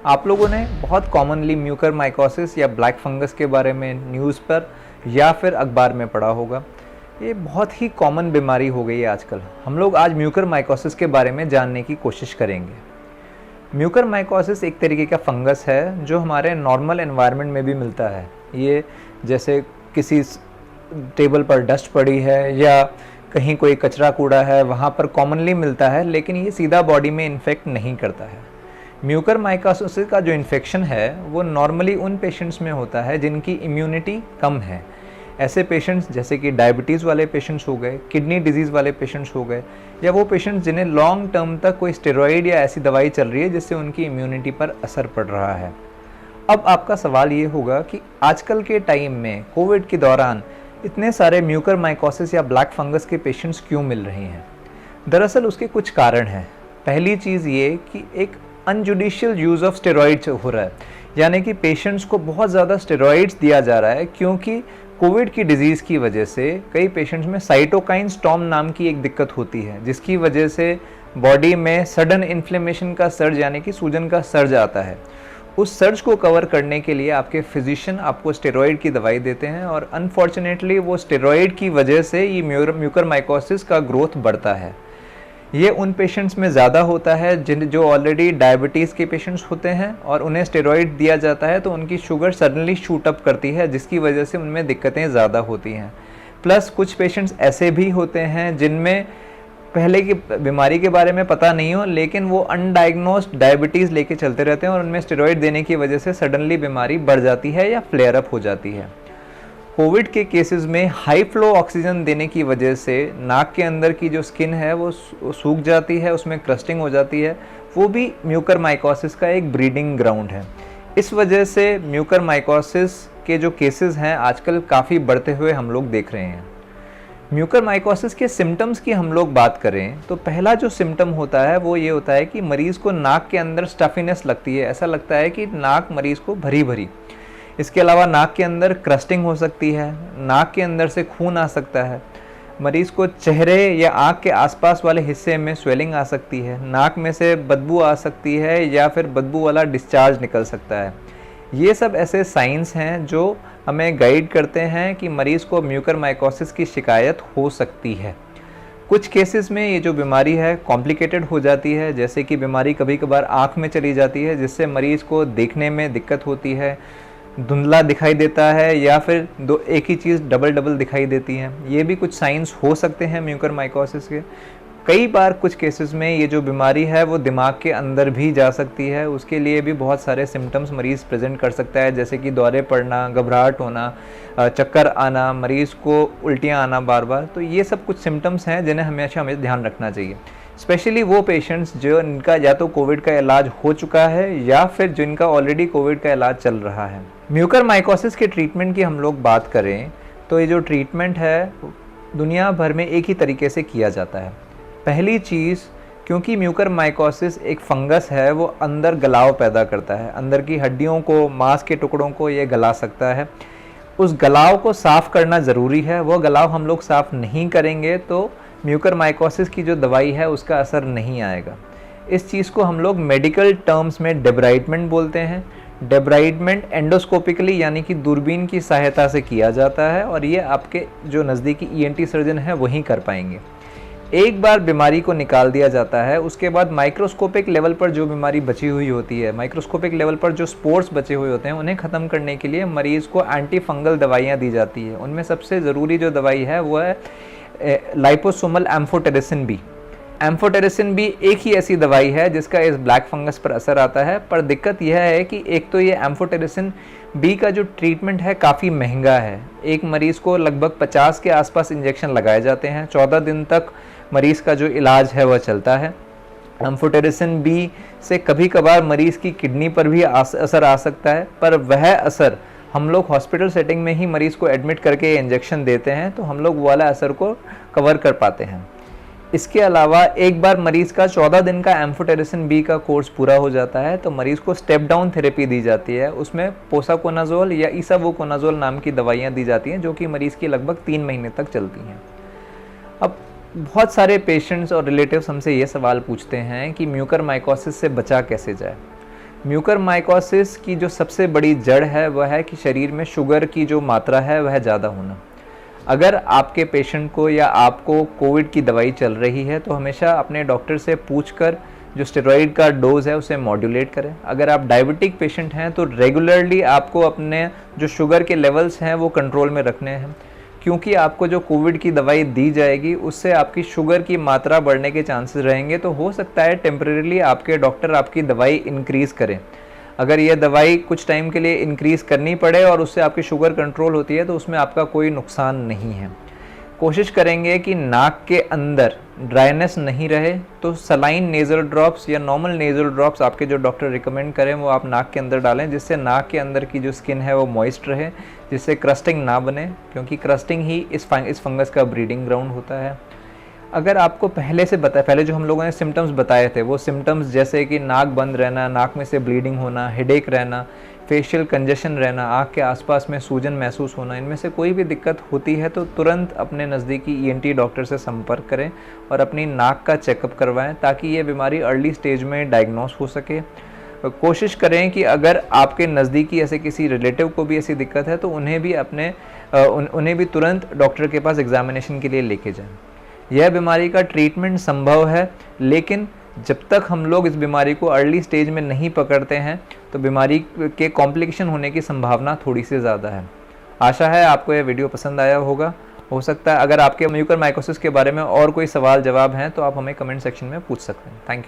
आप लोगों ने बहुत कॉमनली म्यूकरमाइकोसिस या ब्लैक फंगस के बारे में न्यूज़ पर या फिर अखबार में पढ़ा होगा। ये बहुत ही कॉमन बीमारी हो गई है आजकल। हम लोग आज म्यूकरमाइकोसिस के बारे में जानने की कोशिश करेंगे। म्यूकरमाइकोसिस एक तरीके का फंगस है जो हमारे नॉर्मल एनवायरनमेंट में भी मिलता है। ये जैसे किसी टेबल पर डस्ट पड़ी है या कहीं कोई कचरा कूड़ा है वहाँ पर कॉमनली मिलता है, लेकिन ये सीधा बॉडी में इन्फेक्ट नहीं करता है। म्यूकरमाइकोसिस का जो इन्फेक्शन है वो नॉर्मली उन पेशेंट्स में होता है जिनकी इम्यूनिटी कम है। ऐसे पेशेंट्स जैसे कि डायबिटीज़ वाले पेशेंट्स हो गए, किडनी डिजीज़ वाले पेशेंट्स हो गए, या वो पेशेंट्स जिन्हें लॉन्ग टर्म तक कोई स्टेरॉइड या ऐसी दवाई चल रही है जिससे उनकी इम्यूनिटी पर असर पड़ रहा है। अब आपका सवाल ये होगा कि आजकल के टाइम में कोविड के दौरान इतने सारे म्यूकरमाइकोसिस या ब्लैक फंगस के पेशेंट्स क्यों मिल रहे हैं। दरअसल उसके कुछ कारण हैं। पहली चीज़ ये कि एक अनजुडिशियल यूज़ ऑफ स्टेरॉइड्स हो रहा है, यानी कि पेशेंट्स को बहुत ज़्यादा स्टेरॉइड्स दिया जा रहा है, क्योंकि कोविड की डिजीज़ की वजह से कई पेशेंट्स में साइटोकाइन स्टॉर्म नाम की एक दिक्कत होती है, जिसकी वजह से बॉडी में सडन इन्फ्लेमेशन का सर्ज यानी कि सूजन का सर्ज आता है। उस सर्ज को कवर करने के लिए आपके फिजिशियन आपको स्टेरॉइड की दवाई देते हैं और अनफॉर्चुनेटली वो स्टेरॉइड की वजह से ये म्यूकरमाइकोसिस का ग्रोथ बढ़ता है। ये उन पेशेंट्स में ज़्यादा होता है जो ऑलरेडी डायबिटीज़ के पेशेंट्स होते हैं और उन्हें स्टेरॉइड दिया जाता है तो उनकी शुगर सडनली शूट अप करती है, जिसकी वजह से उनमें दिक्कतें ज़्यादा होती हैं। प्लस कुछ पेशेंट्स ऐसे भी होते हैं जिनमें पहले की बीमारी के बारे में पता नहीं हो, लेकिन वो अनडायग्नोस्ड डायबिटीज़ लेके चलते रहते हैं और उनमें स्टेरॉइड देने की वजह से सडनली बीमारी बढ़ जाती है या फ्लेयर अप हो जाती है। कोविड के केसेस में हाई फ्लो ऑक्सीजन देने की वजह से नाक के अंदर की जो स्किन है वो सूख जाती है, उसमें क्रस्टिंग हो जाती है। वो भी म्यूकरमाइकोसिस का एक ब्रीडिंग ग्राउंड है। इस वजह से म्यूकरमाइकोसिस के जो केसेस हैं आजकल काफ़ी बढ़ते हुए हम लोग देख रहे हैं। म्यूकरमाइकोसिस के सिम्टम्स की हम लोग बात करें तो पहला जो सिम्टम होता है वो ये होता है कि मरीज़ को नाक के अंदर स्टफीनेस लगती है। ऐसा लगता है कि नाक मरीज़ को भरी भरी। इसके अलावा नाक के अंदर क्रस्टिंग हो सकती है, नाक के अंदर से खून आ सकता है, मरीज़ को चेहरे या आँख के आसपास वाले हिस्से में स्वेलिंग आ सकती है, नाक में से बदबू आ सकती है या फिर बदबू वाला डिस्चार्ज निकल सकता है। ये सब ऐसे साइंस हैं जो हमें गाइड करते हैं कि मरीज़ को म्यूकरमाइकोसिस की शिकायत हो सकती है। कुछ केसेस में ये जो बीमारी है कॉम्प्लिकेटेड हो जाती है, जैसे कि बीमारी कभी कभार आँख में चली जाती है जिससे मरीज़ को देखने में दिक्कत होती है, धुंधला दिखाई देता है या फिर एक ही चीज़ डबल डबल दिखाई देती है। ये भी कुछ साइंस हो सकते हैं म्यूकरमाइकोसिस के। कई बार कुछ केसेस में ये जो बीमारी है वो दिमाग के अंदर भी जा सकती है। उसके लिए भी बहुत सारे सिम्टम्स मरीज़ प्रेजेंट कर सकता है, जैसे कि दौरे पड़ना, घबराहट होना, चक्कर आना, मरीज़ को उल्टियाँ आना बार बार। तो ये सब कुछ सिम्टम्स हैं जिन्हें हमेशा हमें ध्यान रखना चाहिए। स्पेशली वो पेशेंट्स जो इनका या तो कोविड का इलाज हो चुका है या फिर जिनका ऑलरेडी कोविड का इलाज चल रहा है। म्यूकरमाइकोसिस के ट्रीटमेंट की हम लोग बात करें तो ये जो ट्रीटमेंट है दुनिया भर में एक ही तरीके से किया जाता है। पहली चीज़, क्योंकि म्यूकरमाइकोसिस एक फंगस है वो अंदर गलाव पैदा करता है, अंदर की हड्डियों को, मांस के टुकड़ों को ये गला सकता है। उस गलाव को साफ़ करना ज़रूरी है। वो गलाव हम लोग साफ़ नहीं करेंगे तो म्यूकरमाइकोसिस की जो दवाई है उसका असर नहीं आएगा। इस चीज़ को हम लोग मेडिकल टर्म्स में डेब्राइडमेंट बोलते हैं। डेब्राइडमेंट एंडोस्कोपिकली यानी कि दूरबीन की सहायता से किया जाता है और ये आपके जो नज़दीकी ईएनटी सर्जन है वहीं कर पाएंगे। एक बार बीमारी को निकाल दिया जाता है, उसके बाद माइक्रोस्कोपिक लेवल पर जो बीमारी बची हुई होती है, माइक्रोस्कोपिक लेवल पर जो स्पोर्स बचे हुए होते हैं, उन्हें ख़त्म करने के लिए मरीज़ को एंटी फंगल दवाइयाँ दी जाती है। उनमें सबसे ज़रूरी जो दवाई है वो है liposomal amphotericin B. Amphotericin B एक ही ऐसी दवाई है जिसका इस ब्लैक फंगस पर असर आता है, पर दिक्कत यह है कि एक तो ये एम्फोटेरिसिन बी का जो ट्रीटमेंट है काफ़ी महंगा है। एक मरीज़ को लगभग 50 के आसपास इंजेक्शन लगाए जाते हैं। 14 दिन तक मरीज़ का जो इलाज है वह चलता है। एम्फोटेरिसिन बी से कभी कभार मरीज़ की किडनी पर भी असर आ सकता है, पर वह असर हम लोग हॉस्पिटल सेटिंग में ही मरीज़ को एडमिट करके इंजेक्शन देते हैं तो हम लोग वो वाला असर को कवर कर पाते हैं। इसके अलावा एक बार मरीज़ का 14 दिन का एम्फोटेरिसिन बी का कोर्स पूरा हो जाता है तो मरीज़ को स्टेप डाउन थेरेपी दी जाती है। उसमें पोसाकोनाजोल या इसावोकोनाजोल नाम की दवाइयाँ दी जाती हैं जो कि मरीज़ की लगभग 3 महीने तक चलती हैं। अब बहुत सारे पेशेंट्स और रिलेटिव्स हमसे ये सवाल पूछते हैं कि म्यूकरमाइकोसिस से बचा कैसे जाए। म्यूकरमाइकोसिस की जो सबसे बड़ी जड़ है वह है कि शरीर में शुगर की जो मात्रा है वह ज़्यादा होना। अगर आपके पेशेंट को या आपको कोविड की दवाई चल रही है तो हमेशा अपने डॉक्टर से पूछकर जो स्टेरॉइड का डोज है उसे मॉड्यूलेट करें। अगर आप डायबिटिक पेशेंट हैं तो रेगुलरली आपको अपने जो शुगर के लेवल्स हैं वो कंट्रोल में रखने हैं, क्योंकि आपको जो कोविड की दवाई दी जाएगी उससे आपकी शुगर की मात्रा बढ़ने के चांसेस रहेंगे। तो हो सकता है टेम्परेरीली आपके डॉक्टर आपकी दवाई इंक्रीज़ करें। अगर ये दवाई कुछ टाइम के लिए इंक्रीज़ करनी पड़े और उससे आपकी शुगर कंट्रोल होती है तो उसमें आपका कोई नुकसान नहीं है। कोशिश करेंगे कि नाक के अंदर ड्राइनेस नहीं रहे, तो सलाइन नेज़ल ड्रॉप्स या नॉर्मल नेज़ल ड्रॉप्स आपके जो डॉक्टर रिकमेंड करें वो आप नाक के अंदर डालें, जिससे नाक के अंदर की जो स्किन है वो मॉइस्ट रहे, जिससे क्रस्टिंग ना बने, क्योंकि क्रस्टिंग ही इस फंगस का ब्रीडिंग ग्राउंड होता है। अगर आपको पहले जो हम लोगों ने सिम्टम्स बताए थे वो सिम्टम्स जैसे कि नाक बंद रहना, नाक में से ब्लीडिंग होना, हेडेक रहना, फेशियल कंजेशन रहना, आँख के आसपास में सूजन महसूस होना, इनमें से कोई भी दिक्कत होती है तो तुरंत अपने नज़दीकी ईएनटी डॉक्टर से संपर्क करें और अपनी नाक का चेकअप करवाएं ताकि ये बीमारी अर्ली स्टेज में डायग्नोस हो सके। कोशिश करें कि अगर आपके नज़दीकी ऐसे किसी रिलेटिव को भी ऐसी दिक्कत है तो उन्हें भी तुरंत डॉक्टर के पास एग्जामिनेशन के लिए लेके जाएं। यह बीमारी का ट्रीटमेंट संभव है, लेकिन जब तक हम लोग इस बीमारी को अर्ली स्टेज में नहीं पकड़ते हैं तो बीमारी के कॉम्प्लिकेशन होने की संभावना थोड़ी सी ज़्यादा है। आशा है आपको यह वीडियो पसंद आया होगा। हो सकता है अगर आपके म्यूकरमाइकोसिस के बारे में और कोई सवाल जवाब हैं तो आप हमें कमेंट सेक्शन में पूछ सकते हैं। Thank you.